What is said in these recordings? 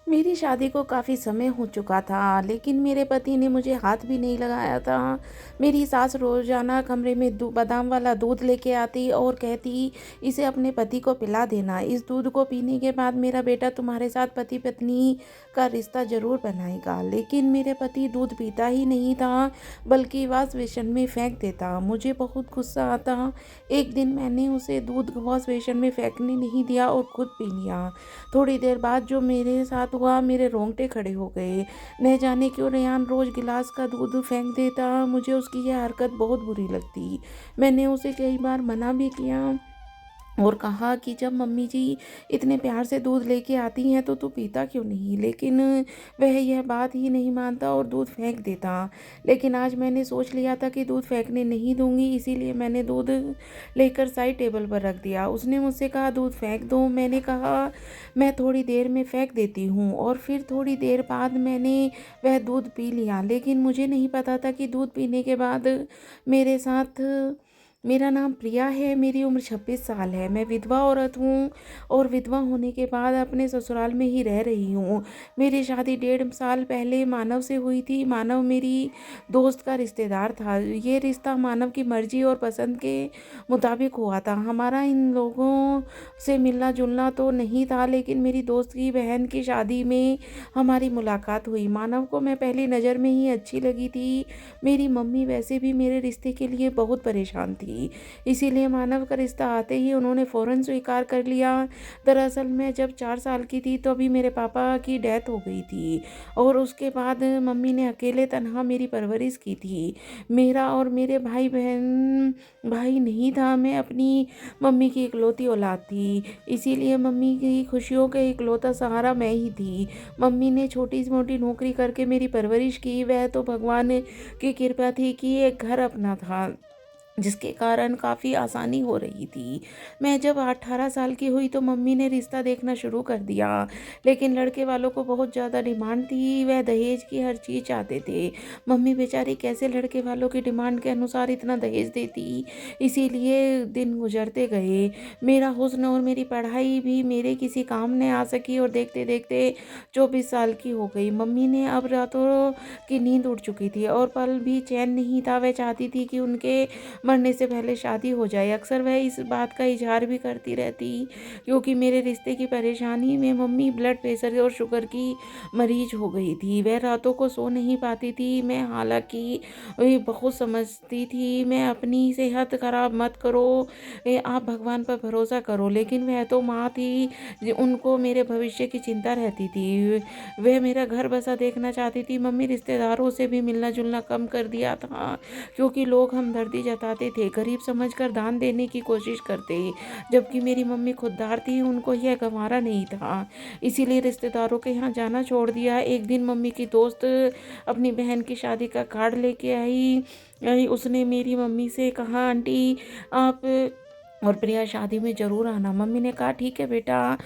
मेरी शादी को काफ़ी समय हो चुका था, लेकिन मेरे पति ने मुझे हाथ भी नहीं लगाया था। मेरी सास रोज़ाना कमरे में बादाम वाला दूध लेके आती और कहती, इसे अपने पति को पिला देना। इस दूध को पीने के बाद मेरा बेटा तुम्हारे साथ पति पत्नी का रिश्ता ज़रूर बनाएगा। लेकिन मेरे पति दूध पीता ही नहीं था, बल्कि वॉश बेसिन में फेंक देता। मुझे बहुत गुस्सा आता। एक दिन मैंने उसे दूध वॉश बेसिन में फेंकने नहीं दिया और खुद पी लिया। थोड़ी देर बाद जो मेरे साथ हुआ, मेरे रोंगटे खड़े हो गए। न जाने क्यों रेहान रोज़ गिलास का दूध फेंक देता। मुझे उसकी यह हरकत बहुत बुरी लगती। मैंने उसे कई बार मना भी किया और कहा कि जब मम्मी जी इतने प्यार से दूध लेके आती हैं तो तू पीता क्यों नहीं, लेकिन वह यह बात ही नहीं मानता और दूध फेंक देता। लेकिन आज मैंने सोच लिया था कि दूध फेंकने नहीं दूंगी, इसीलिए मैंने दूध लेकर साइड टेबल पर रख दिया। उसने मुझसे कहा दूध फेंक दो। मैंने कहा मैं थोड़ी देर में फेंक देती हूँ, और फिर थोड़ी देर बाद मैंने वह दूध पी लिया। लेकिन मुझे नहीं पता था कि दूध पीने के बाद मेरे साथ मेरा नाम प्रिया है, मेरी उम्र 26 साल है, मैं विधवा औरत हूँ और विधवा होने के बाद अपने ससुराल में ही रह रही हूँ। मेरी शादी 1.5 साल पहले मानव से हुई थी। मानव मेरी दोस्त का रिश्तेदार था। ये रिश्ता मानव की मर्जी और पसंद के मुताबिक हुआ था। हमारा इन लोगों से मिलना जुलना तो नहीं था, लेकिन मेरी दोस्त की बहन की शादी में हमारी मुलाकात हुई। मानव को मैं पहली नज़र में ही अच्छी लगी थी। मेरी मम्मी वैसे भी मेरे रिश्ते के लिए बहुत परेशान थी, इसीलिए मानव का रिश्ता आते ही उन्होंने फ़ौरन स्वीकार कर लिया। दरअसल मैं जब 4 साल की थी तो अभी मेरे पापा की डेथ हो गई थी, और उसके बाद मम्मी ने अकेले तनहा मेरी परवरिश की थी। मेरा और मेरे भाई नहीं था। मैं अपनी मम्मी की इकलौती औलाद थी, इसीलिए मम्मी की खुशियों का इकलौता सहारा मैं ही थी। मम्मी ने छोटी मोटी नौकरी करके मेरी परवरिश की। वह तो भगवान की कृपा थी कि एक घर अपना था, जिसके कारण काफ़ी आसानी हो रही थी। मैं जब 18 साल की हुई तो मम्मी ने रिश्ता देखना शुरू कर दिया, लेकिन लड़के वालों को बहुत ज़्यादा डिमांड थी। वह दहेज की हर चीज़ चाहते थे। मम्मी बेचारी कैसे लड़के वालों की डिमांड के अनुसार इतना दहेज देती। इसीलिए दिन गुजरते गए। मेरा हुस्न और मेरी पढ़ाई भी मेरे किसी काम नहीं आ सकी, और देखते देखते 24 साल की हो गई। मम्मी ने अब रातों की नींद उड़ चुकी थी और पल भी चैन नहीं था। वह चाहती थी कि उनके मरने से पहले शादी हो जाए। अक्सर वह इस बात का इजहार भी करती रहती, क्योंकि मेरे रिश्ते की परेशानी में मम्मी ब्लड प्रेशर और शुगर की मरीज हो गई थी। वह रातों को सो नहीं पाती थी। मैं हालांकि बहुत समझती थी। मैं अपनी सेहत खराब मत करो, आप भगवान पर भरोसा करो, लेकिन वह तो माँ थी, उनको मेरे भविष्य की चिंता रहती थी। वह मेरा घर बसा देखना चाहती थी। मम्मी रिश्तेदारों से भी मिलना जुलना कम कर दिया था, क्योंकि लोग हमदर्दी जताते थे, गरीब समझकर दान देने की कोशिश करते, जबकि मेरी मम्मी खुददार थी, उनको यह गंवारा नहीं था। इसीलिए रिश्तेदारों के यहाँ जाना छोड़ दिया। एक दिन मम्मी की दोस्त अपनी बहन की शादी का कार्ड लेके उसने मेरी मम्मी से कहा, आंटी आप और प्रिया शादी में ज़रूर आना। मम्मी ने कहा ठीक है बेटा,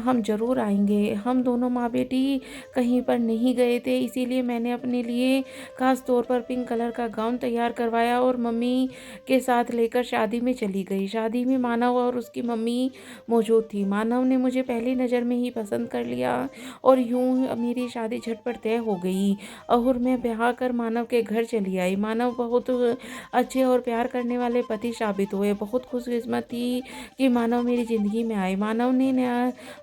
हम ज़रूर आएंगे। हम दोनों माँ बेटी कहीं पर नहीं गए थे, इसीलिए मैंने अपने लिए खास तौर पर पिंक कलर का गाउन तैयार करवाया और मम्मी के साथ लेकर शादी में चली गई। शादी में मानव और उसकी मम्मी मौजूद थी। मानव ने मुझे पहली नज़र में ही पसंद कर लिया और यूं मेरी शादी झटपट तय हो गई, और मैं ब्याह कर मानव के घर चली आई। मानव बहुत अच्छे और प्यार करने वाले पति साबित हुए। बहुत खुशकिस्मत थी कि मानव मेरी ज़िंदगी में आए। मानव ने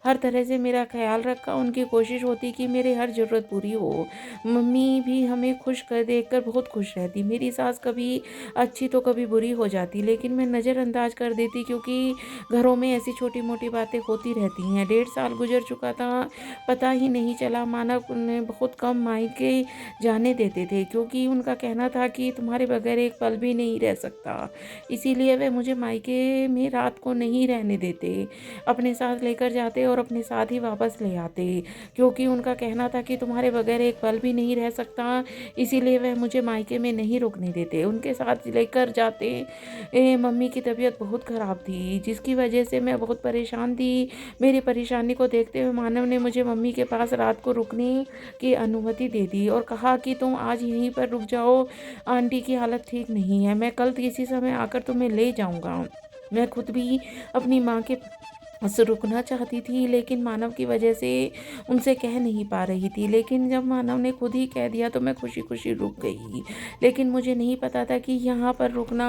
हर तरह से मेरा ख्याल रखा। उनकी कोशिश होती कि मेरी हर ज़रूरत पूरी हो। मम्मी भी हमें खुश कर देखकर बहुत खुश रहती। मेरी सास कभी अच्छी तो कभी बुरी हो जाती, लेकिन मैं नज़रअंदाज कर देती, क्योंकि घरों में ऐसी छोटी मोटी बातें होती रहती हैं। 1.5 साल गुजर चुका था, पता ही नहीं चला। मानव ने बहुत कम मायके जाने देते थे, क्योंकि उनका कहना था कि तुम्हारे बगैर एक पल भी नहीं रह सकता। इसीलिए वे मुझे मायके में रात को नहीं रहने देते, अपने साथ लेकर जाते और अपने साथ ही वापस ले आते, क्योंकि उनका कहना था कि तुम्हारे बगैर एक पल भी नहीं रह सकता। इसीलिए वह मुझे मायके में नहीं रुकने देते, उनके साथ लेकर जाते। मम्मी की तबीयत बहुत ख़राब थी, जिसकी वजह से मैं बहुत परेशान थी। मेरी परेशानी को देखते हुए मानव ने मुझे मम्मी के पास रात को रुकने की अनुमति दे दी और कहा कि तुम आज यहीं पर रुक जाओ, आंटी की हालत ठीक नहीं है, मैं कल किसी समय आकर तुम्हें ले जाऊंगा। मैं खुद भी अपनी माँ के रुकना चाहती थी, लेकिन मानव की वजह से उनसे कह नहीं पा रही थी। लेकिन जब मानव ने खुद ही कह दिया तो मैं खुशी-खुशी रुक गई। लेकिन मुझे नहीं पता था कि यहाँ पर रुकना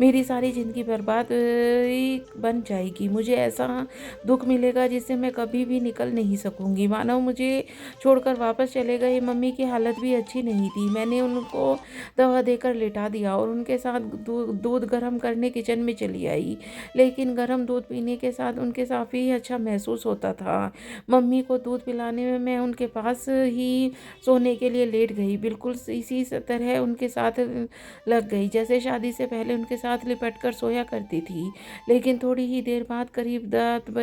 मेरी सारी ज़िंदगी बर्बाद ही बन जाएगी। मुझे ऐसा दुःख मिलेगा जिससे मैं कभी भी निकल नहीं सकूँगी। मानव मुझे छोड़कर वापस चले गए। मम्मी की हालत भी अच्छी नहीं थी। मैंने उनको दवा देकर लिटा दिया और उनके साथ दूध गर्म करने किचन में चली आई। लेकिन गर्म दूध पीने के साथ उनके काफ़ी अच्छा महसूस होता था। मम्मी को दूध पिलाने में मैं उनके पास ही सोने के लिए लेट गई। बिल्कुल इसी तरह उनके साथ लग गई, जैसे शादी से पहले उनके साथ लिपट कर सोया करती थी। लेकिन थोड़ी ही देर बाद करीब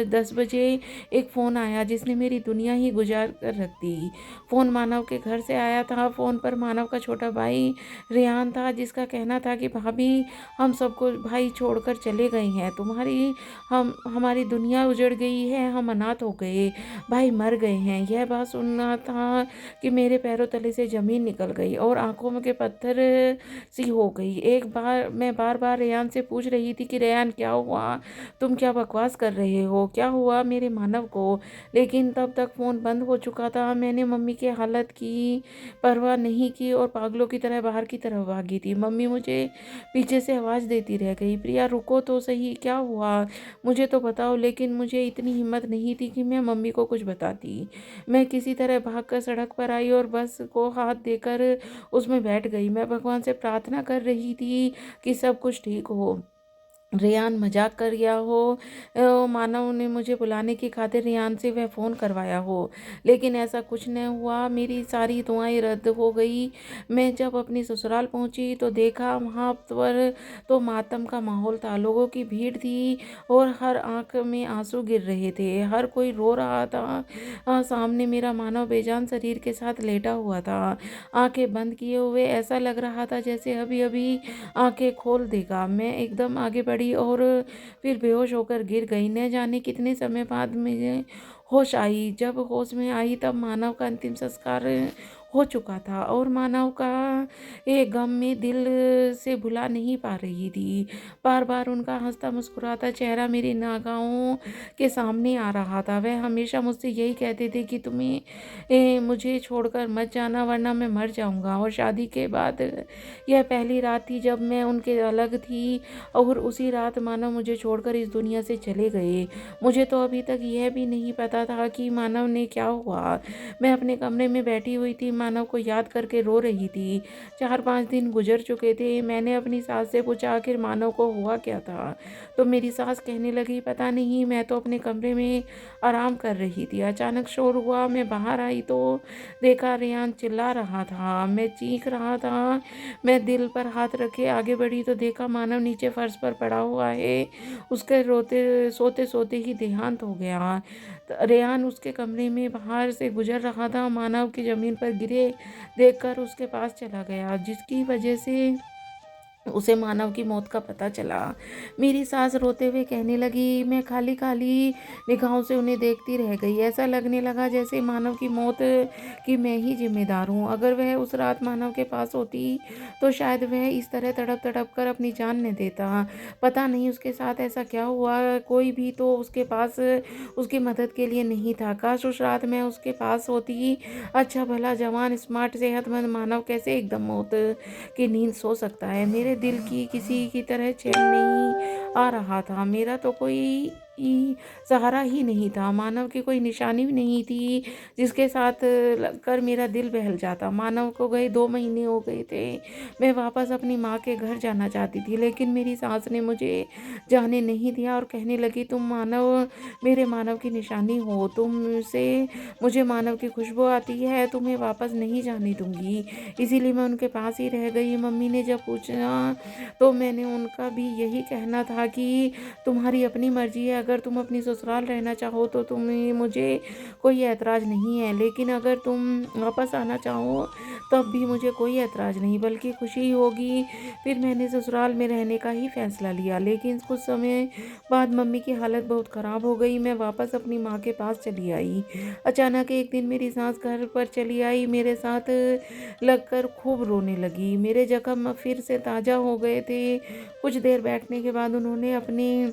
10 बजे एक फ़ोन आया जिसने मेरी दुनिया ही गुजार कर रख दी। फ़ोन मानव के घर से आया था। फ़ोन पर मानव का छोटा भाई रेहान था, जिसका कहना था कि भाभी, हम सबको भाई छोड़कर चले गए हैं। हम हमारी दुनिया उजड़ गई है, हम अनाथ हो गए, भाई मर गए हैं। यह बात सुनना था कि मेरे पैरों तले से ज़मीन निकल गई और आँखों में के पत्थर सी हो गई। एक बार मैं बार-बार रेयान से पूछ रही थी कि रेयान क्या हुआ? तुम क्या बकवास कर रहे हो? क्या हुआ मेरे मानव को? लेकिन तब तक फ़ोन बंद हो चुका था। मैंने मम्मी की हालत की परवाह नहीं की और पागलों की तरह बाहर की तरफ भागी थी। मम्मी मुझे पीछे से आवाज़ देती रह गई, प्रिया रुको तो सही, क्या हुआ? मुझे तो बताओ। लेकिन मुझे इतनी हिम्मत नहीं थी कि मैं मम्मी को कुछ बताती। मैं किसी तरह भागकर सड़क पर आई और बस को हाथ देकर उसमें बैठ गई। मैं भगवान से प्रार्थना कर रही थी कि सब कुछ ठीक हो, रेयान मजाक कर गया हो, मानव ने मुझे बुलाने की खातिर रेयान से वह फ़ोन करवाया हो। लेकिन ऐसा कुछ न हुआ। मेरी सारी दुआएं रद्द हो गई। मैं जब अपनी ससुराल पहुंची तो देखा वहां पर तो मातम का माहौल था। लोगों की भीड़ थी और हर आंख में आंसू गिर रहे थे। हर कोई रो रहा था। सामने मेरा मानव बेजान शरीर के साथ लेटा हुआ था, आंखें बंद किए हुए। ऐसा लग रहा था जैसे अभी अभी आंखें खोल देगा। मैं एकदम आगे बढ़ी और फिर बेहोश होकर गिर गई। न जाने कितने समय बाद मुझे होश आई। जब होश में आई तब मानव का अंतिम संस्कार हो चुका था और मानव का ये गम में दिल से भुला नहीं पा रही थी। बार बार उनका हंसता मुस्कुराता चेहरा मेरी नागाहों के सामने आ रहा था। वह हमेशा मुझसे यही कहते थे कि तुम्हें मुझे छोड़कर मत जाना, वरना मैं मर जाऊंगा। और शादी के बाद यह पहली रात थी जब मैं उनके अलग थी और उसी रात मानव मुझे छोड़कर इस दुनिया से चले गए। मुझे तो अभी तक यह भी नहीं पता था कि मानव ने क्या हुआ। मैं अपने कमरे में बैठी हुई थी, मानव को याद करके रो रही थी। 4-5 दिन गुजर चुके थे। मैंने अपनी सास से पूछा आखिर मानव को हुआ क्या था। तो मेरी सास कहने लगी, पता नहीं, मैं तो अपने कमरे में आराम कर रही थी। अचानक शोर हुआ। मैं बाहर आई तो देखा रेयान चिल्ला रहा था। मैं चीख रहा था। मैं दिल पर हाथ रखे आगे बढ़ी तो देखा मानव नीचे फर्श पर पड़ा हुआ है। उसके रोते सोते सोते ही देहांत हो गया। रेहान उसके कमरे में बाहर से गुजर रहा था। मानव की ज़मीन पर गिरे देखकर उसके पास चला गया, जिसकी वजह से उसे मानव की मौत का पता चला। मेरी सास रोते हुए कहने लगी, मैं खाली खाली निगाहों से उन्हें देखती रह गई। ऐसा लगने लगा जैसे मानव की मौत की मैं ही जिम्मेदार हूँ। अगर वह उस रात मानव के पास होती तो शायद वह इस तरह तड़प तड़प कर अपनी जान न देता। पता नहीं उसके साथ ऐसा क्या हुआ। कोई भी तो उसके पास उसकी मदद के लिए नहीं था। काश उस रात मैं उसके पास होती। अच्छा भला जवान स्मार्ट सेहतमंद मानव कैसे एकदम मौत की नींद सो सकता है। मेरे दिल की किसी की तरह चैन नहीं आ रहा था। मेरा तो कोई सहारा ही नहीं था। मानव की कोई निशानी भी नहीं थी जिसके साथ लगकर मेरा दिल बहल जाता। मानव को गए 2 महीने हो गए थे। मैं वापस अपनी माँ के घर जाना चाहती थी, लेकिन मेरी सास ने मुझे जाने नहीं दिया और कहने लगी, तुम मानव मेरे मानव की निशानी हो, तुमसे मुझे मानव की खुशबू आती है, तुम्हें वापस नहीं जाने दूंगी। इसीलिए मैं उनके पास ही रह गई। मम्मी ने जब पूछा तो मैंने उनका भी यही कहना था कि तुम्हारी अपनी मर्जी है। अगर तुम अपनी ससुराल रहना चाहो तो तुम्हें मुझे कोई ऐतराज़ नहीं है, लेकिन अगर तुम वापस आना चाहो तब भी मुझे कोई ऐतराज़ नहीं, बल्कि खुशी होगी। फिर मैंने ससुराल में रहने का ही फैसला लिया। लेकिन कुछ समय बाद मम्मी की हालत बहुत ख़राब हो गई। मैं वापस अपनी माँ के पास चली आई। अचानक एक दिन मेरी सास घर पर चली आई, मेरे साथ लगकर खूब रोने लगी। मेरे जख्म फिर से ताज़ा हो गए थे। कुछ देर बैठने के बाद उन्होंने अपने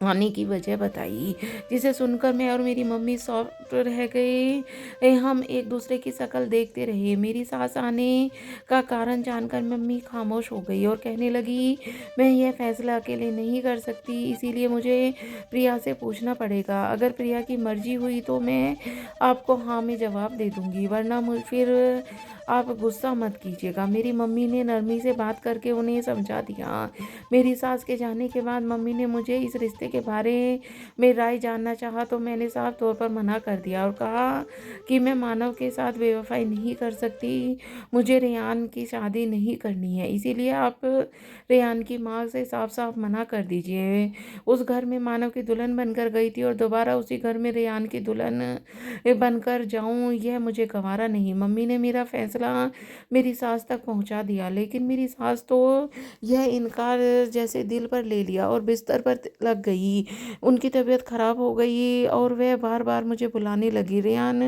आने की वजह बताई, जिसे सुनकर मैं और मेरी मम्मी शॉक्ड रह गए। हम एक दूसरे की शक्ल देखते रहे। मेरी सास आने का कारण जानकर मम्मी खामोश हो गई और कहने लगी, मैं यह फैसला अकेले नहीं कर सकती, इसीलिए मुझे प्रिया से पूछना पड़ेगा। अगर प्रिया की मर्जी हुई तो मैं आपको हाँ में जवाब दे दूंगी, वरना फिर आप गुस्सा मत कीजिएगा। मेरी मम्मी ने नरमी से बात करके उन्हें समझा दिया। मेरी सास के जाने के बाद मम्मी ने मुझे इस रिश्ते के बारे में राय जानना चाहा तो मैंने साफ तौर पर मना कर दिया और कहा कि मैं मानव के साथ बेवफाई नहीं कर सकती। मुझे रेहान की शादी नहीं करनी है, इसीलिए आप रेहान की माँ से साफ साफ मना कर दीजिए। उस घर में मानव की दुल्हन बनकर गई थी और दोबारा उसी घर में रेहान की दुल्हन बनकर जाऊं, यह मुझे गवारा नहीं। मम्मी ने मेरा फैसला मेरी सास तक पहुंचा दिया, लेकिन मेरी सास तो यह इनकार जैसे दिल पर ले लिया और बिस्तर पर लग गई। उनकी तबीयत खराब हो गई और वह बार बार मुझे बुलाने लगी। रेहान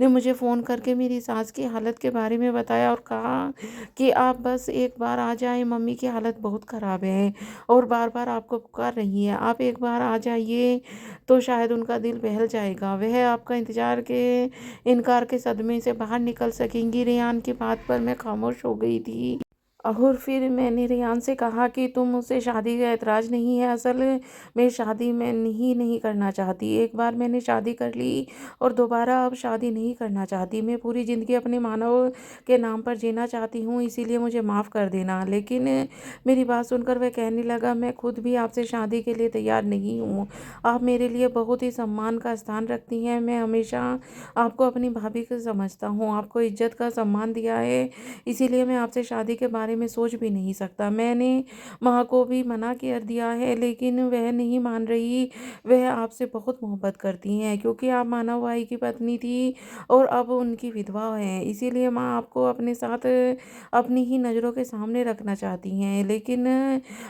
ने मुझे फ़ोन करके मेरी सास की हालत के बारे में बताया और कहा कि आप बस एक बार आ जाएं, मम्मी की हालत बहुत ख़राब है और बार बार आपको पुकार रही है। आप एक बार आ जाइए तो शायद उनका दिल बहल जाएगा, वह आपका इंतज़ार के इनकार के सदमे से बाहर निकल सकेंगी। रेहान की बात पर मैं खामोश हो गई थी और फिर मैंने रेहान से कहा कि तुम मुझसे शादी का ऐतराज़ नहीं है, असल में शादी मैं नहीं करना चाहती। एक बार मैंने शादी कर ली और दोबारा अब शादी नहीं करना चाहती। मैं पूरी ज़िंदगी अपने मानव के नाम पर जीना चाहती हूँ, इसीलिए मुझे माफ़ कर देना। लेकिन मेरी बात सुनकर वह कहने लगा, मैं खुद भी आपसे शादी के लिए तैयार नहीं हूँ। आप मेरे लिए बहुत ही सम्मान का स्थान रखती हैं। मैं हमेशा आपको अपनी भाभी को समझता हूँ, आपको इज्जत का सम्मान दिया है, इसीलिए मैं आपसे शादी के बारे में सोच भी नहीं सकता। मैंने माँ को भी मना कर दिया है, लेकिन वह नहीं मान रही। वह आपसे बहुत मोहब्बत करती हैं क्योंकि आप मानव भाई की पत्नी थी और अब उनकी विधवा हैं, इसीलिए माँ आपको अपने साथ अपनी ही नज़रों के सामने रखना चाहती हैं। लेकिन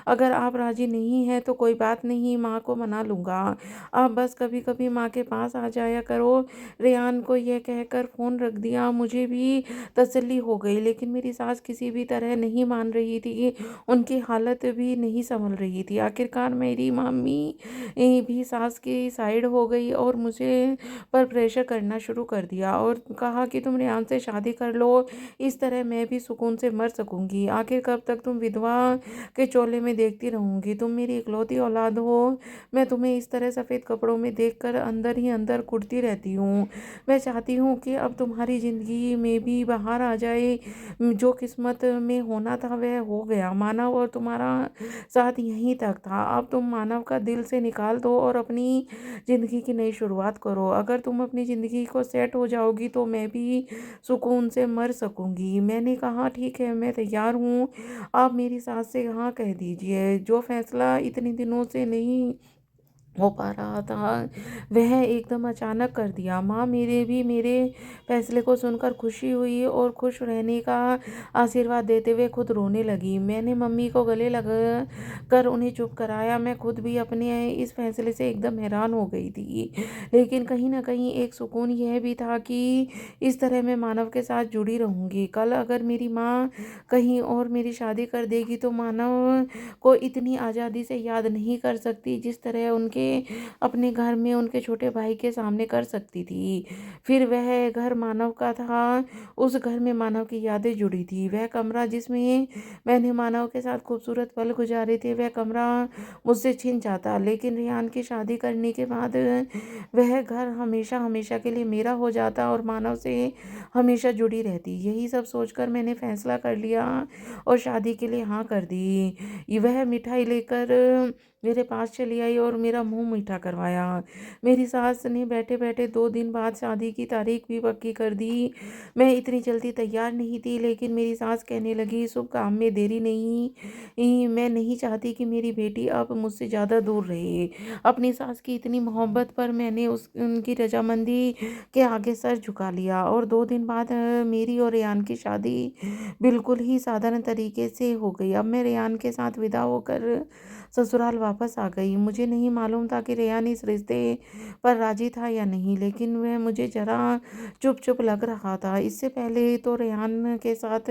अगर आप राज़ी नहीं हैं तो कोई बात नहीं, माँ को मना लूँगा। आप बस कभी कभी माँ के पास आ जाया करो। रेहान को यह कहकर फ़ोन रख दिया। मुझे भी तसल्ली हो गई, लेकिन मेरी सास किसी भी तरह नहीं मान रही थी। उनकी हालत भी नहीं संभल रही थी। आखिरकार मेरी मम्मी भी सास की साइड हो गई और मुझे पर प्रेशर करना शुरू कर दिया और कहा कि तुम रेहान से शादी कर लो, इस तरह मैं भी सुकून से मर सकूंगी। आखिर कब तक तुम विधवा के चोले में देखती रहूंगी? तुम मेरी इकलौती औलाद हो। मैं तुम्हें इस तरह सफ़ेद कपड़ों में देखकर अंदर ही अंदर कुढ़ती रहती हूँ। मैं चाहती हूँ कि अब तुम्हारी ज़िंदगी में भी बाहर आ जाए। जो किस्मत में होना था वह हो गया। मानव और तुम्हारा साथ यहीं तक था। अब तुम मानव का दिल से निकाल दो और अपनी ज़िंदगी की नई शुरुआत करो। अगर तुम अपनी ज़िंदगी को सेट हो जाओगी तो मैं भी सुकून से मर सकूंगी। मैंने कहा ठीक है, मैं तैयार हूँ। आप मेरी सास से हाँ कह दीजिए। जो फैसला इतने दिनों से नहीं हो पा रहा था वह एकदम अचानक कर दिया। माँ मेरे भी मेरे फैसले को सुनकर खुशी हुई और खुश रहने का आशीर्वाद देते हुए खुद रोने लगी। मैंने मम्मी को गले लगा कर उन्हें चुप कराया। मैं खुद भी अपने इस फैसले से एकदम हैरान हो गई थी, लेकिन कहीं ना कहीं एक सुकून यह भी था कि इस तरह मैं मानव के साथ जुड़ी रहूंगी। कल अगर मेरी माँ कहीं और मेरी शादी कर देगी तो मानव को इतनी आज़ादी से याद नहीं कर सकती जिस तरह उनके अपने घर में उनके छोटे भाई के सामने कर सकती थी। फिर वह घर मानव का था। उस घर में मानव की यादें जुड़ी थी। वह कमरा जिसमें मैंने मानव के साथ खूबसूरत पल गुजारे थे, वह कमरा मुझसे छिन जाता। लेकिन रेहान की शादी करने के बाद वह घर हमेशा हमेशा के लिए मेरा हो जाता और मानव से हमेशा जुड़ी रहती। यही सब सोचकर मैंने फैसला कर लिया और शादी के लिए हाँ कर दी। वह मिठाई लेकर मेरे पास चली आई और मेरा मुंह मीठा करवाया। मेरी सास ने बैठे बैठे 2 दिन बाद शादी की तारीख भी पक्की कर दी। मैं इतनी जल्दी तैयार नहीं थी, लेकिन मेरी सास कहने लगी शुभ काम में देरी नहीं। मैं नहीं चाहती कि मेरी बेटी अब मुझसे ज़्यादा दूर रहे। अपनी सास की इतनी मोहब्बत पर मैंने उनकी रजामंदी के आगे सर झुका लिया और 2 दिन बाद मेरी और रेहान की शादी बिल्कुल ही साधारण तरीके से हो गई। अब मैं रेहान के साथ विदा होकर ससुराल वापस आ गई। मुझे नहीं मालूम था कि रेहान इस रिश्ते पर राजी था या नहीं, लेकिन वह मुझे जरा चुप चुप लग रहा था। इससे पहले तो रेहान के साथ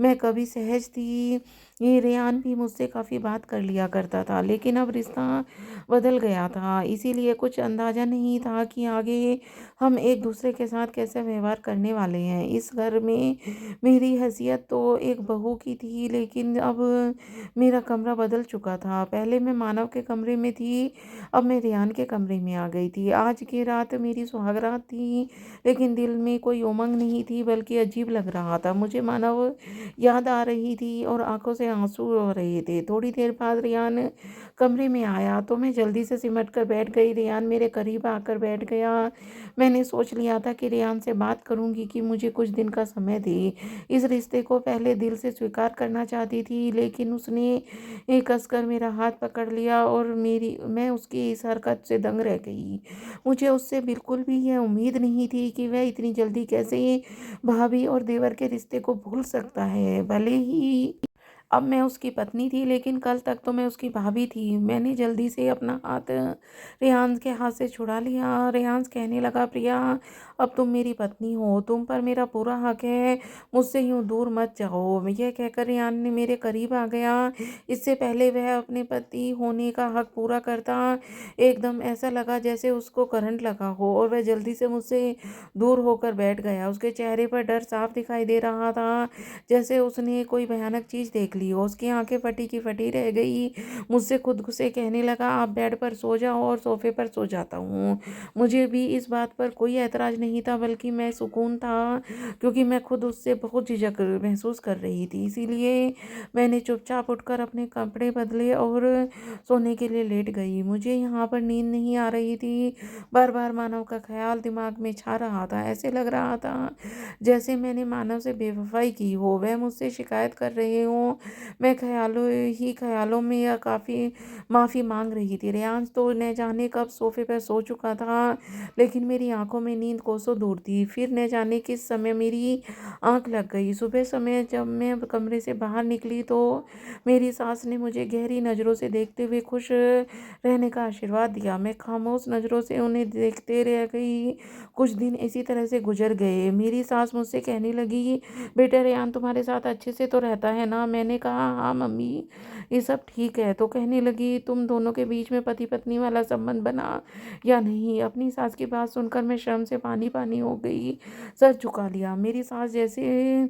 मैं कभी सहज थी ये रेहान भी मुझसे काफ़ी बात कर लिया करता था, लेकिन अब रिश्ता बदल गया था। इसीलिए कुछ अंदाज़ा नहीं था कि आगे हम एक दूसरे के साथ कैसे व्यवहार करने वाले हैं। इस घर में मेरी हैसियत तो एक बहू की थी, लेकिन अब मेरा कमरा बदल चुका था। पहले मैं मानव के कमरे में थी, अब मैं रेहान के कमरे में आ गई थी। आज की रात मेरी सुहागरात थी, लेकिन दिल में कोई उमंग नहीं थी, बल्कि अजीब लग रहा था। मुझे मानव याद आ रही थी और आंखों से आंसू हो रहे थे। थोड़ी देर बाद रेहान कमरे में आया तो मैं जल्दी से सिमट कर बैठ गई। रेहान मेरे करीब आकर बैठ गया। मैंने सोच लिया था कि रेहान से बात करूंगी, कि मुझे कुछ दिन का समय दे। इस रिश्ते को पहले दिल से स्वीकार करना चाहती थी, लेकिन उसने एक कसकर मेरा हाथ पकड़ लिया और मैं उसकी इस हरकत से दंग रह गई। मुझे उससे बिल्कुल भी यह उम्मीद नहीं थी कि वह इतनी जल्दी कैसे भाभी और देवर के रिश्ते को भूल सकता है। भले ही अब मैं उसकी पत्नी थी, लेकिन कल तक तो मैं उसकी भाभी थी। मैंने जल्दी से अपना हाथ रेहान के हाथ से छुड़ा लिया। रेहान कहने लगा, प्रिया, अब तुम मेरी पत्नी हो, तुम पर मेरा पूरा हक है, मुझसे यूं दूर मत जाओ। यह कहकर रेहान ने मेरे करीब आ गया। इससे पहले वह अपने पति होने का हक पूरा करता, एकदम ऐसा लगा जैसे उसको करंट लगा हो, और वह जल्दी से मुझसे दूर होकर बैठ गया। उसके चेहरे पर डर साफ दिखाई दे रहा था, जैसे उसने कोई भयानक चीज देख ली हो। उसकी आंखें फटी की फटी रह गई। मुझसे खुद से कहने लगा, आप बेड पर सो जाओ और सोफे पर सो जाता हूँ। मुझे भी इस बात पर कोई ऐतराज नहीं था, बल्कि मैं सुकून था, क्योंकि मैं खुद उससे बहुत झिझक महसूस कर रही थी। इसीलिए मैंने चुपचाप उठकर अपने कपड़े बदले और सोने के लिए लेट गई। मुझे यहाँ पर नींद नहीं आ रही थी। बार बार मानव का ख्याल दिमाग में छा रहा था। ऐसे लग रहा था जैसे मैंने मानव से बेवफाई की हो, वह मुझसे शिकायत कर रहे हो। मैं ख्यालों में या काफ़ी माफ़ी मांग रही थी। रेयांश तो न जाने कब सोफे पर सो चुका था, लेकिन मेरी आंखों में नींद कोसों दूर थी। फिर न जाने किस समय मेरी आंख लग गई। सुबह समय जब मैं कमरे से बाहर निकली तो मेरी सास ने मुझे गहरी नज़रों से देखते हुए खुश रहने का आशीर्वाद दिया। मैं खामोश नज़रों से उन्हें देखते रह गई। कुछ दिन इसी तरह से गुजर गए। मेरी सास मुझसे कहने लगी, बेटा, रेहान तुम्हारे साथ अच्छे से तो रहता है ना? मैंने कहा, हाँ मम्मी, ये सब ठीक है। तो कहने लगी, तुम दोनों के बीच में पति पत्नी वाला संबंध बना या नहीं? अपनी सास की बात सुनकर मैं शर्म से पानी पानी हो गई, सर झुका लिया। मेरी सास जैसे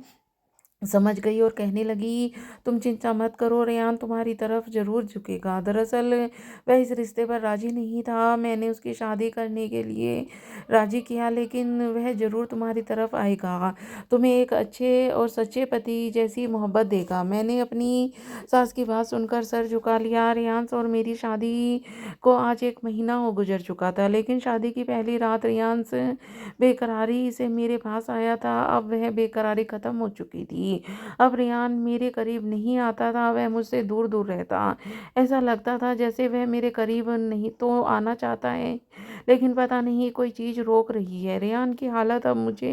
समझ गई और कहने लगी, तुम चिंता मत करो, रेहान तुम्हारी तरफ जरूर झुकेगा। दरअसल वह इस रिश्ते पर राजी नहीं था। मैंने उसकी शादी करने के लिए राजी किया, लेकिन वह जरूर तुम्हारी तरफ आएगा, तुम्हें एक अच्छे और सच्चे पति जैसी मोहब्बत देगा। मैंने अपनी सास की बात सुनकर सर झुका लिया। रेहान और मेरी शादी को आज 1 महीना हो गुजर चुका था, लेकिन शादी की पहली रात रेहान बेकरारी से मेरे पास आया था। अब वह बेकरारी खत्म हो चुकी थी। अब रेहान मेरे करीब नहीं आता था, वह मुझसे दूर दूर रहता। ऐसा लगता था जैसे वह मेरे करीब नहीं तो आना चाहता है, लेकिन पता नहीं कोई चीज़ रोक रही है। रेहान की हालत अब मुझे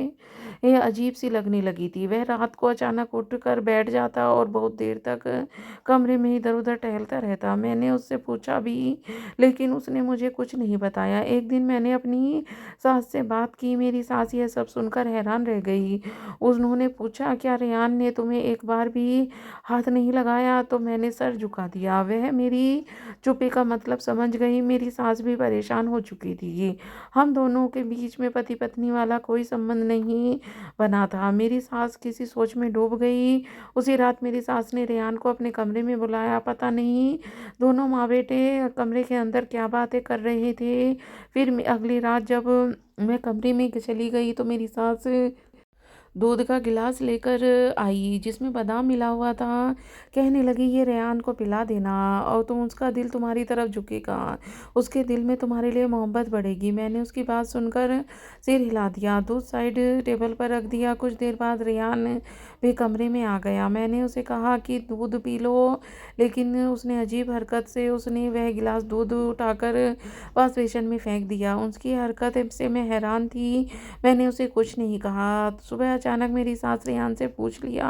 ये अजीब सी लगने लगी थी। वह रात को अचानक उठ कर बैठ जाता और बहुत देर तक कमरे में इधर उधर टहलता रहता। मैंने उससे पूछा भी, लेकिन उसने मुझे कुछ नहीं बताया। एक दिन मैंने अपनी सास से बात की। मेरी सास यह सब सुनकर हैरान रह गई। उन्होंने पूछा, क्या रेहान ने तुम्हें एक बार भी हाथ नहीं लगाया? तो मैंने सर झुका दिया। वह मेरी चुप्पी का मतलब समझ गई। मेरी सास भी परेशान हो चुकी थी। हम दोनों के बीच में पति पत्नी वाला कोई संबंध नहीं बना था। मेरी सास किसी सोच में डूब गई। उसी रात मेरी सास ने रेहान को अपने कमरे में बुलाया। पता नहीं दोनों माँ बेटे कमरे के अंदर क्या बातें कर रहे थे। फिर अगली रात जब मैं कमरे में चली गई तो मेरी सास दूध का गिलास लेकर आई, जिसमें बादाम मिला हुआ था। कहने लगी, ये रेहान को पिला देना और उसका दिल तुम्हारी तरफ झुकेगा, उसके दिल में तुम्हारे लिए मोहब्बत बढ़ेगी। मैंने उसकी बात सुनकर सिर हिला दिया। दूध साइड टेबल पर रख दिया। कुछ देर बाद रेहान भी कमरे में आ गया। मैंने उसे कहा कि दूध पी लो, लेकिन उसने अजीब हरकत से उसने वह गिलास दूध उठाकर वॉश बेसिन में फेंक दिया। उसकी हरकत से मैं हैरान थी। मैंने उसे कुछ नहीं कहा। सुबह अचानक मेरी सास रेहान से पूछ लिया,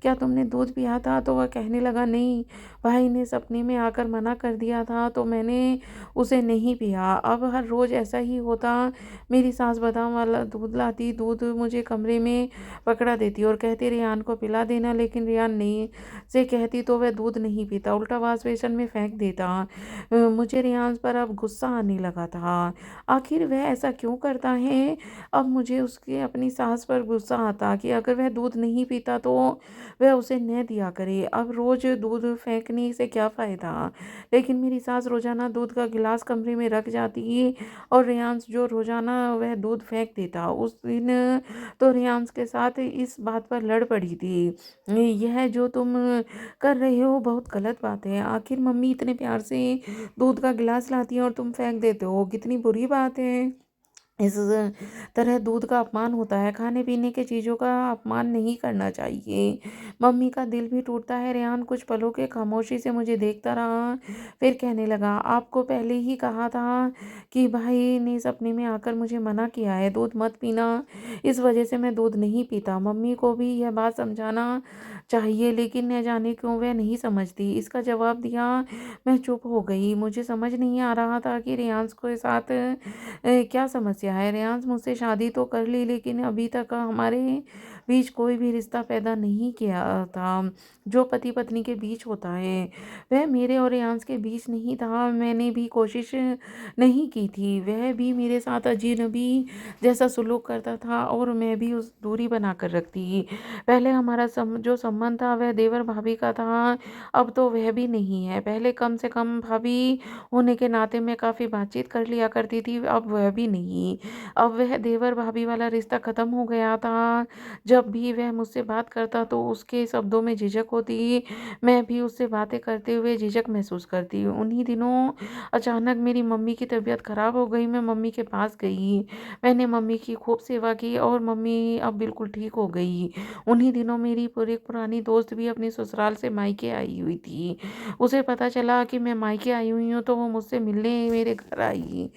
क्या तुमने दूध पिया था? तो वह कहने लगा, नहीं, भाई ने सपने में आकर मना कर दिया था तो मैंने उसे नहीं पिया। अब हर रोज़ ऐसा ही होता। मेरी सास बादाम वाला दूध लाती, दूध मुझे कमरे में पकड़ा देती और कहती, रेहान को पिला देना, लेकिन रेहान नहीं से कहती तो वह दूध नहीं पीता, उल्टा वाश बेसन में फेंक देता। मुझे रेहान पर अब गुस्सा आने लगा था। आखिर वह ऐसा क्यों करता है? अब मुझे उसके अपनी सास पर गुस्सा आता कि अगर वह दूध नहीं पीता तो वह उसे न दिया करे। अब रोज़ दूध फेंकने से क्या फ़ायदा? लेकिन मेरी सास रोज़ाना दूध का गिलास कमरे में रख जाती और रेयांश जो रोज़ाना वह दूध फेंक देता। उस दिन तो रेयांश के साथ इस बात पर लड़ पड़ी थी। यह जो तुम कर रहे हो बहुत गलत बात है। आखिर मम्मी इतने प्यार से दूध का गिलास लाती है और तुम फेंक देते हो, कितनी बुरी बात है। इस तरह दूध का अपमान होता है। खाने पीने के चीज़ों का अपमान नहीं करना चाहिए। मम्मी का दिल भी टूटता है। रेहान कुछ पलों के खामोशी से मुझे देखता रहा, फिर कहने लगा, आपको पहले ही कहा था कि भाई ने सपने में आकर मुझे मना किया है दूध मत पीना, इस वजह से मैं दूध नहीं पीता। मम्मी को भी यह बात समझाना चाहिए, लेकिन न जाने क्यों वह नहीं समझती। इसका जवाब दिया। मैं चुप हो गई। मुझे समझ नहीं आ रहा था कि रेयांश के साथ क्या समस्या है। रेयांश मुझसे शादी तो कर ली, लेकिन अभी तक हमारे बीच कोई भी रिश्ता पैदा नहीं किया था जो पति पत्नी के बीच होता है। वह मेरे और रेयांश के बीच नहीं था। मैंने भी कोशिश नहीं की थी। वह भी मेरे साथ अजनबी जैसा सुलूक करता था और मैं भी उस दूरी बना कर रखती। पहले हमारा जो संबंध था वह देवर भाभी का था, अब तो वह भी नहीं है। पहले कम से कम भाभी होने के नाते मैं काफ़ी बातचीत कर लिया करती थी, अब वह भी नहीं। अब वह देवर भाभी वाला रिश्ता ख़त्म हो गया था। जब भी वह मुझसे बात करता तो उसके शब्दों में झिझक होती, मैं भी उससे बातें करते हुए झिझक महसूस करती। उन्हीं दिनों अचानक मेरी मम्मी की तबीयत ख़राब हो गई। मैं मम्मी के पास गई, मैंने मम्मी की खूब सेवा की और मम्मी अब बिल्कुल ठीक हो गई। उन्हीं दिनों मेरी पूरी पुरानी दोस्त भी अपने ससुराल से मायके आई हुई थी। उसे पता चला कि मैं मायके आई हुई हूँ तो वो मुझसे मिलने मेरे घर आई।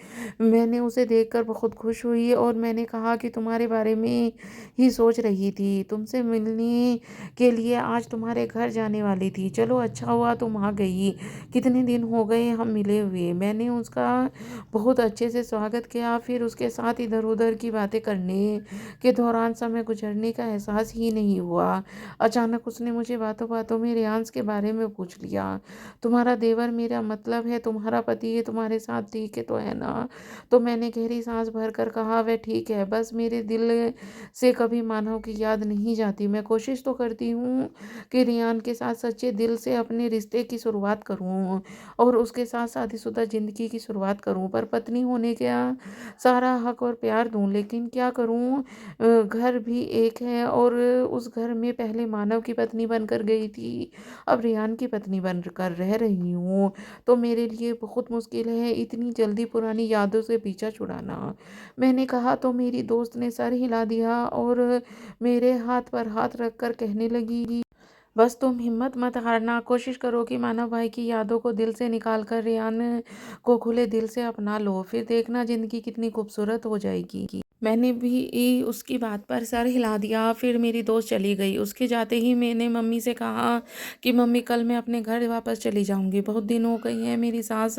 मैंने उसे देखकर बहुत खुश हुई और मैंने कहा कि तुम्हारे बारे में ही सोच रही थी, तुमसे मिलने के लिए आज तुम्हारे घर जाने वाली थी। चलो अच्छा हुआ तुम आ गई, कितने दिन हो गए हम मिले हुए। मैंने उसका बहुत अच्छे से स्वागत किया। फिर उसके साथ इधर उधर की बातें करने के दौरान समय गुजरने का एहसास ही नहीं हुआ। अचानक उसने मुझे बातों बातों में रेयांश के बारे में पूछ लिया, तुम्हारा देवर मेरा मतलब है तुम्हारा पति है, तुम्हारे साथ ठीक है तो है ना? तो मैंने गहरी सांस भरकर कहा, वह ठीक है, बस मेरे दिल से कभी मानव की याद नहीं जाती। मैं कोशिश तो करती हूँ कि रेहान के साथ सच्चे दिल से अपने रिश्ते की शुरुआत करूँ और उसके साथ शादीशुदा ज़िंदगी की शुरुआत करूँ, पर पत्नी होने का सारा हक और प्यार दूँ, लेकिन क्या करूँ? घर भी एक है और उस घर में पहले मानव की पत्नी बनकर गई थी, अब रेहान की पत्नी बनकर रह रही हूँ। तो मेरे लिए बहुत मुश्किल है इतनी जल्दी पुरानी यादों से पीछा छुड़ाना। मैंने कहा तो मेरी दोस्त ने सर हिला दिया और मेरे हाथ पर हाथ रखकर कहने लगी, बस तुम हिम्मत मत हारना, कोशिश करो कि मानव भाई की यादों को दिल से निकाल कर रेहान को खुले दिल से अपना लो, फिर देखना जिंदगी कितनी खूबसूरत हो जाएगी। मैंने भी उसकी बात पर सर हिला दिया। फिर मेरी दोस्त चली गई। उसके जाते ही मैंने मम्मी से कहा कि मम्मी कल मैं अपने घर वापस चली जाऊंगी, बहुत दिन हो गई है। मेरी सास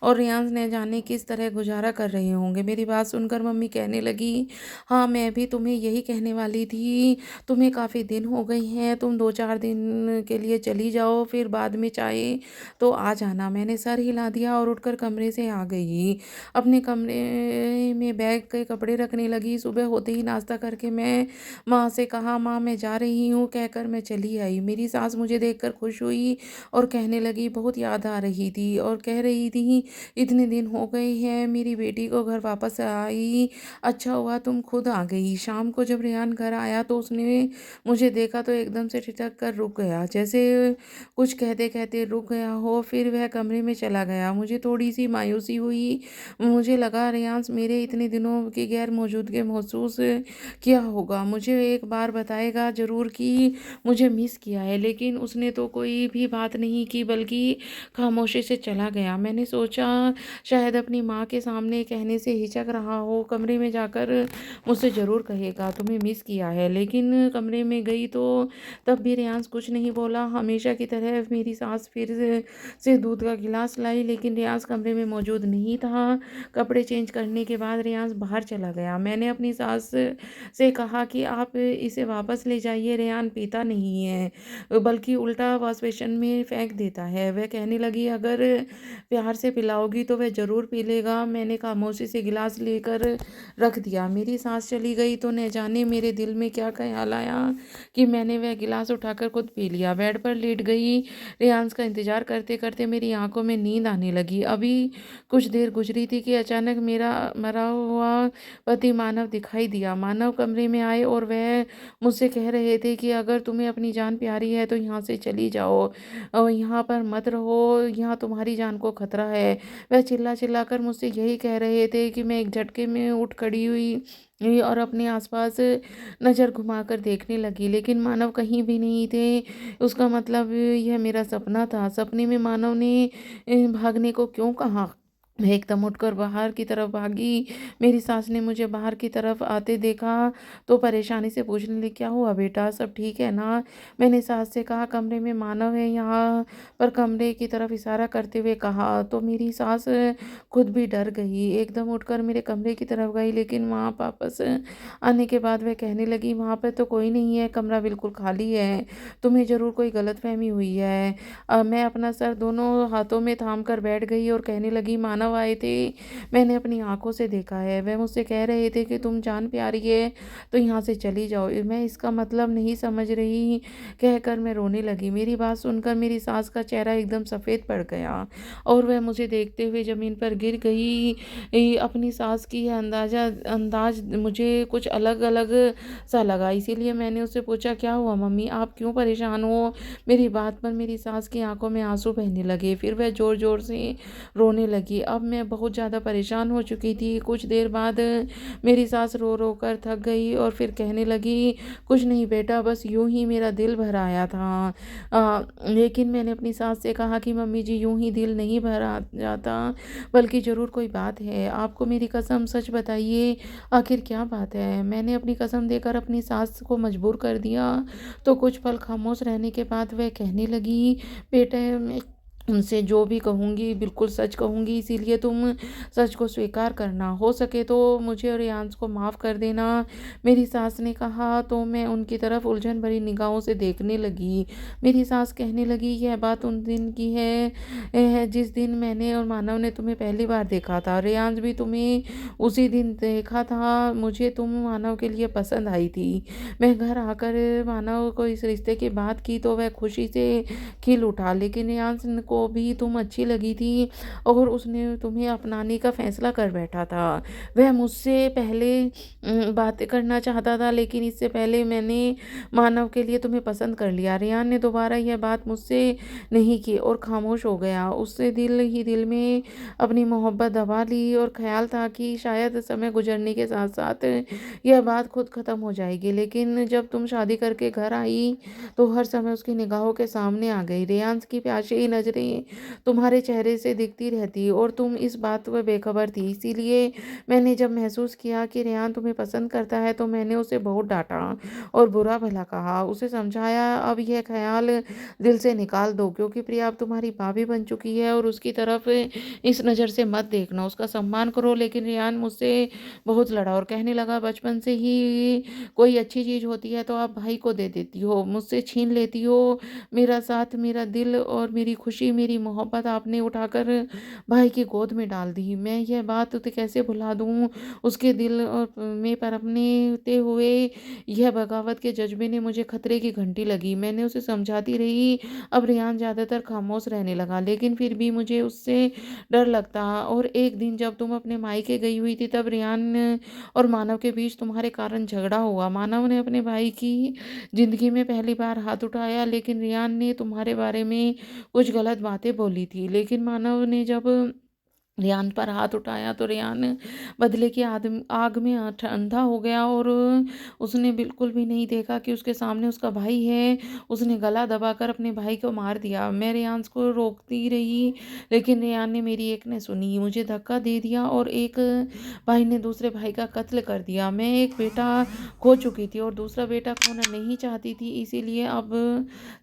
और रेयांश ने जाने किस तरह गुजारा कर रहे होंगे। मेरी बात सुनकर मम्मी कहने लगी, हाँ मैं भी तुम्हें यही कहने वाली थी, तुम्हें काफ़ी दिन हो गई हैं, तुम 2-4 दिन के लिए चली जाओ, फिर बाद में चाहे तो आ जाना। मैंने सर हिला दिया और उठकर कमरे से आ गई। अपने कमरे में बैग के कपड़े रखने लगी। सुबह होते ही नाश्ता करके मैं माँ से कहा, माँ मैं जा रही हूँ कहकर मैं चली आई। मेरी सास मुझे देखकर खुश हुई और कहने लगी, बहुत याद आ रही थी और कह रही थी इतने दिन हो गए हैं मेरी बेटी को घर वापस आई, अच्छा हुआ तुम खुद आ गई। शाम को जब रेहान घर आया तो उसने मुझे देखा तो एकदम से ठिठक कर रुक गया, जैसे कुछ कहते कहते रुक गया हो। फिर वह कमरे में चला गया। मुझे थोड़ी सी मायूसी हुई। मुझे लगा रेयांश मेरे इतने दिनों की गैर मौजूदगी महसूस किया होगा। मुझे एक बार बताएगा ज़रूर कि मुझे मिस किया है, लेकिन उसने तो कोई भी बात नहीं की बल्कि खामोशी से चला गया। मैंने सोचा शायद अपनी माँ के सामने कहने से हिचक रहा हो, कमरे में जाकर मुझसे ज़रूर कहेगा तुम्हें मिस किया है। लेकिन कमरे में गई तो तब भी रेयांश कुछ नहीं बोला। हमेशा की तरह मेरी सास फिर से दूध का गिलास लाई, लेकिन रेयांश कमरे में मौजूद नहीं था। कपड़े चेंज करने के बाद रेयांश बाहर चला गया। मैंने अपनी सास से कहा कि आप इसे वापस ले जाइए, रेयान पीता नहीं है बल्कि उल्टा वॉश बेसिन में फेंक देता है। वह कहने लगी अगर प्यार से पिलाओगी तो वह ज़रूर पी लेगा। मैंने खामोशी से गिलास लेकर रख दिया। मेरी सास चली गई तो न जाने मेरे दिल में क्या ख्याल आया कि मैंने वह गिलास उठाकर खुद पी लिया। बेड पर लेट गई। रेयांश का इंतजार करते करते मेरी आंखों में नींद आने लगी। अभी कुछ देर गुजरी थी कि अचानक मेरा मरा हुआ पति मानव दिखाई दिया। मानव कमरे में आए और वह मुझसे कह रहे थे कि अगर तुम्हें अपनी जान प्यारी है तो यहाँ से चली जाओ और यहाँ पर मत रहो, यहाँ तुम्हारी जान को खतरा है। वह चिल्ला चिल्ला कर मुझसे यही कह रहे थे कि मैं एक झटके में उठ खड़ी हुई और अपने आसपास नज़र घुमाकर देखने लगी, लेकिन मानव कहीं भी नहीं थे। उसका मतलब यह मेरा सपना था। सपने में मानव ने भागने को क्यों कहा? मैं एकदम उठकर बाहर की तरफ भागी। मेरी सास ने मुझे बाहर की तरफ आते देखा तो परेशानी से पूछने लगी क्या हुआ बेटा, सब ठीक है ना? मैंने सास से कहा कमरे में मानव है, यहाँ पर कमरे की तरफ इशारा करते हुए कहा तो मेरी सास खुद भी डर गई। एकदम उठकर मेरे कमरे की तरफ गई, लेकिन वहाँ वापस आने के बाद वह कहने लगी वहाँ पर तो कोई नहीं है, कमरा बिल्कुल खाली है, तुम्हें ज़रूर कोई गलतफहमी हुई है। मैं अपना सर दोनों हाथों में थाम कर बैठ गई और कहने लगी मानव आए थे, मैंने अपनी आंखों से देखा है। वह मुझसे कह रहे थे कि तुम जान प्यारी है तो यहाँ से चली जाओ। मैं इसका मतलब नहीं समझ रही कहकर मैं रोने लगी। मेरी बात सुनकर मेरी सास का चेहरा एकदम सफ़ेद पड़ गया और वह मुझे देखते हुए ज़मीन पर गिर गई। अपनी सास की यह अंदाज मुझे कुछ अलग अलग सा लगा, इसीलिए मैंने उससे पूछा क्या हुआ मम्मी, आप क्यों परेशान हो? मेरी बात पर मेरी सास की आंखों में आंसू बहने लगे। फिर वह ज़ोर ज़ोर से रोने लगी। अब मैं बहुत ज़्यादा परेशान हो चुकी थी। कुछ देर बाद मेरी सास रो रो कर थक गई और फिर कहने लगी कुछ नहीं बेटा, बस यूं ही मेरा दिल भर आया था। लेकिन मैंने अपनी सास से कहा कि मम्मी जी यूं ही दिल नहीं भरा जाता, बल्कि ज़रूर कोई बात है। आपको मेरी कसम, सच बताइए आखिर क्या बात है? मैंने अपनी कसम देकर अपनी सास को मजबूर कर दिया। तो कुछ पल खामोश रहने के बाद वह कहने लगी बेटे मैं उनसे जो भी कहूँगी बिल्कुल सच कहूँगी, इसीलिए तुम सच को स्वीकार करना। हो सके तो मुझे और रियांश को माफ़ कर देना। मेरी सास ने कहा तो मैं उनकी तरफ उलझन भरी निगाहों से देखने लगी। मेरी सास कहने लगी यह बात उन दिन की है जिस दिन मैंने और मानव ने तुम्हें पहली बार देखा था। रियांश भी तुम्हें उसी दिन देखा था। मुझे तुम मानव के लिए पसंद आई थी। मैं घर आकर मानव को इस रिश्ते की बात की तो वह खुशी से खिल उठा, लेकिन रियांश को भी तुम अच्छी लगी थी और उसने तुम्हें अपनाने का फैसला कर बैठा था। वह मुझसे पहले बातें करना चाहता था, लेकिन इससे पहले मैंने मानव के लिए तुम्हें पसंद कर लिया। रेयान ने दोबारा यह बात मुझसे नहीं की और खामोश हो गया। उससे दिल ही दिल में अपनी मोहब्बत दबा ली और ख्याल था कि शायद समय गुजरने के साथ साथ यह बात खुद ख़त्म हो जाएगी। लेकिन जब तुम शादी करके घर आई तो हर समय उसकी निगाहों के सामने आ गई। रेयांश की प्यासी नज़रें तुम्हारे चेहरे से दिखती रहती और तुम इस बात पर बेखबर थी। इसीलिए मैंने जब महसूस किया कि रेयान तुम्हें पसंद करता है तो मैंने उसे बहुत डांटा और बुरा भला कहा, उसे समझाया अब यह ख्याल दिल से निकाल दो, क्योंकि प्रिया अब तुम्हारी भाभी बन चुकी है और उसकी तरफ इस नज़र से मत देखना, उसका सम्मान करो। लेकिन रेयान मुझसे बहुत लड़ा और कहने लगा बचपन से ही कोई अच्छी चीज़ होती है तो आप भाई को दे देती हो, मुझसे छीन लेती हो। मेरा साथ, मेरा दिल और मेरी खुशी, मेरी मोहब्बत आपने उठाकर भाई की गोद में डाल दी। मैं यह बात उसे कैसे भुला दूँ? उसके दिल और में पनपते हुए यह बगावत के जज्बे ने मुझे खतरे की घंटी लगी। मैंने उसे समझाती रही। अब रेयान ज़्यादातर खामोश रहने लगा, लेकिन फिर भी मुझे उससे डर लगता। और एक दिन जब तुम अपने मायके गई हुई थी तब रेयान और मानव के बीच तुम्हारे कारण झगड़ा हुआ। मानव ने अपने भाई की जिंदगी में पहली बार हाथ उठाया, लेकिन रेयान ने तुम्हारे बारे में कुछ गलत बातें बोली थी। लेकिन मानव ने जब रेहान पर हाथ उठाया तो रेहान बदले की आग में अंधा हो गया और उसने बिल्कुल भी नहीं देखा कि उसके सामने उसका भाई है। उसने गला दबाकर अपने भाई को मार दिया। मैं रेहान को रोकती रही, लेकिन रेहान ने मेरी एक ने सुनी, मुझे धक्का दे दिया और एक भाई ने दूसरे भाई का कत्ल कर दिया। मैं एक बेटा खो चुकी थी और दूसरा बेटा खोना नहीं चाहती थी, इसीलिए अब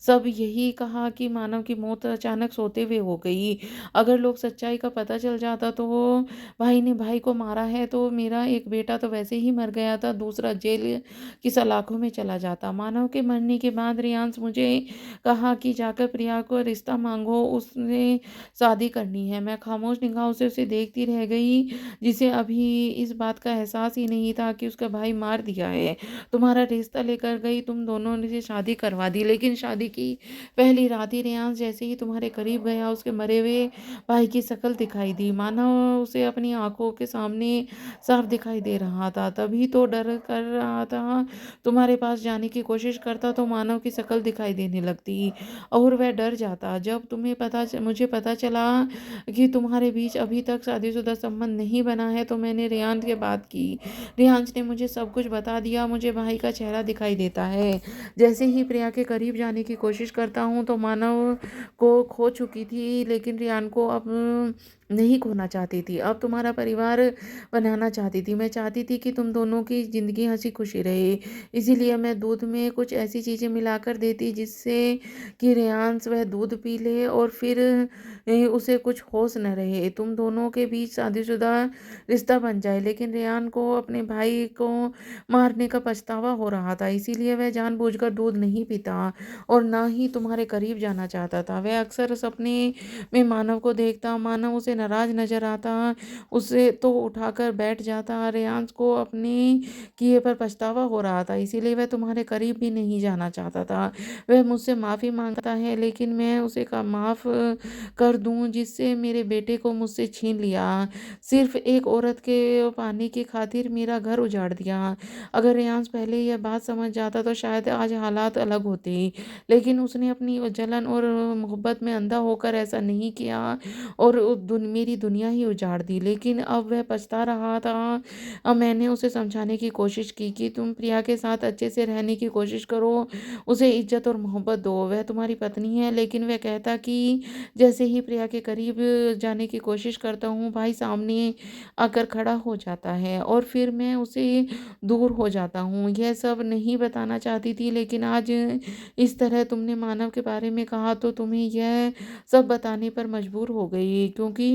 सब यही कहा कि मानव की मौत अचानक सोते हुए हो गई। अगर लोग सच्चाई का पता चल जाता तो वो भाई ने भाई को मारा है तो मेरा एक बेटा तो वैसे ही मर गया था, दूसरा जेल की सलाखों में चला जाता। मानव के मरने के बाद रियांश मुझे कहा कि जाकर प्रिया को रिश्ता मांगो, उसने शादी करनी है। मैं खामोश निगाहों से उसे देखती रह गई, जिसे अभी इस बात का एहसास ही नहीं था कि उसका भाई मार दिया है। तुम्हारा रिश्ता लेकर गई, तुम दोनों ने से शादी करवा दी, लेकिन शादी की पहली रात ही रियांश जैसे ही तुम्हारे करीब गया, उसके मरे हुए भाई की शक्ल दिखाई दी, मानो उसे अपनी आंखों के सामने साफ दिखाई दे रहा था। तभी तो डर कर रहा था, तुम्हारे पास जाने की कोशिश करता तो मानव की शक्ल दिखाई देने लगती और वह डर जाता। जब मुझे पता चला कि तुम्हारे बीच अभी तक शादीशुदा संबंध नहीं बना है तो मैंने रेहान से बात की। रेहान ने मुझे सब कुछ बता दिया। मुझे भाई का चेहरा दिखाई देता है। जैसे ही प्रिया के करीब जाने की कोशिश करता हूँ तो मानव को खो चुकी थी, लेकिन रियान को अब नहीं खोना चाहती थी। अब तुम्हारा परिवार बनाना चाहती थी। मैं चाहती थी कि तुम दोनों की ज़िंदगी हंसी खुशी रहे, इसीलिए मैं दूध में कुछ ऐसी चीज़ें मिलाकर देती जिससे कि रेयांश वह दूध पी ले और फिर उसे कुछ होश न रहे, तुम दोनों के बीच शादीशुदा रिश्ता बन जाए। लेकिन रेयान को अपने भाई को मारने का पछतावा हो रहा था, इसीलिए वह जानबूझकर दूध नहीं पीता और ना ही तुम्हारे करीब जाना चाहता था। वह अक्सर सपने में मानव को देखता, मानव उसे नाराज नजर आता, उसे तो उठाकर बैठ जाता। रेयांश को अपने किए पर पछतावा हो रहा था, इसीलिए वह तुम्हारे करीब भी नहीं जाना चाहता था। वह मुझसे माफ़ी मांगता है, लेकिन मैं उसे माफ़ कर दूं जिससे मेरे बेटे को मुझसे छीन लिया, सिर्फ एक औरत के पाने की खातिर मेरा घर उजाड़ दिया। अगर रेयांश पहले यह बात समझ जाता तो शायद आज हालात अलग होते, लेकिन उसने अपनी जलन और मोहब्बत में अंधा होकर ऐसा नहीं किया और मेरी दुनिया ही उजाड़ दी। लेकिन अब वह पछता रहा था। अब मैंने उसे समझाने की कोशिश की कि तुम प्रिया के साथ अच्छे से रहने की कोशिश करो, उसे इज्जत और मोहब्बत दो, वह तुम्हारी पत्नी है। लेकिन वह कहता कि जैसे ही प्रिया के करीब जाने की कोशिश करता हूँ, भाई सामने आकर खड़ा हो जाता है और फिर मैं उसे दूर हो जाता हूँ। यह सब नहीं बताना चाहती थी, लेकिन आज इस तरह तुमने मानव के बारे में कहा तो तुम्हें यह सब बताने पर मजबूर हो गई, क्योंकि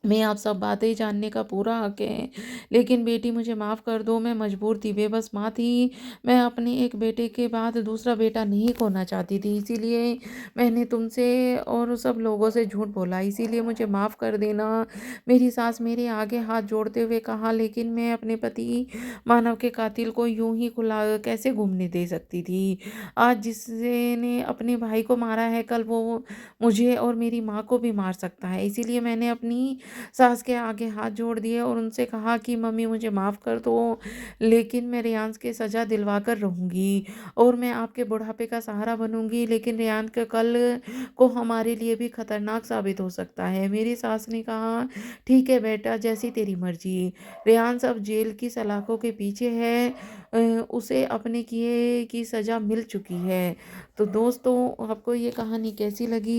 मैं आप सब बातें जानने का पूरा हक है। लेकिन बेटी मुझे माफ़ कर दो, मैं मजबूर थी, बेबस माँ थी। मैं अपने एक बेटे के बाद दूसरा बेटा नहीं खोना चाहती थी, इसीलिए मैंने तुमसे और सब लोगों से झूठ बोला, इसीलिए मुझे माफ़ कर देना। मेरी सास मेरे आगे हाथ जोड़ते हुए कहा, लेकिन मैं अपने पति मानव के कातिल को यूं ही खुला कैसे घूमने दे सकती थी। आज जिसने अपने भाई को मारा है, कल वो मुझे और मेरी माँ को भी मार सकता है। इसीलिए मैंने अपनी सास के आगे हाथ जोड़ दिए और उनसे कहा कि मम्मी मुझे माफ़ कर दो, लेकिन मैं रेयांश के सज़ा दिलवा कर रहूँगी और मैं आपके बुढ़ापे का सहारा बनूंगी। लेकिन रेयान के कल को हमारे लिए भी खतरनाक साबित हो सकता है। मेरी सास ने कहा, ठीक है बेटा, जैसी तेरी मर्जी। रेयांश अब जेल की सलाखों के पीछे है, उसे अपने किए की सज़ा मिल चुकी है। तो दोस्तों, आपको ये कहानी कैसी लगी?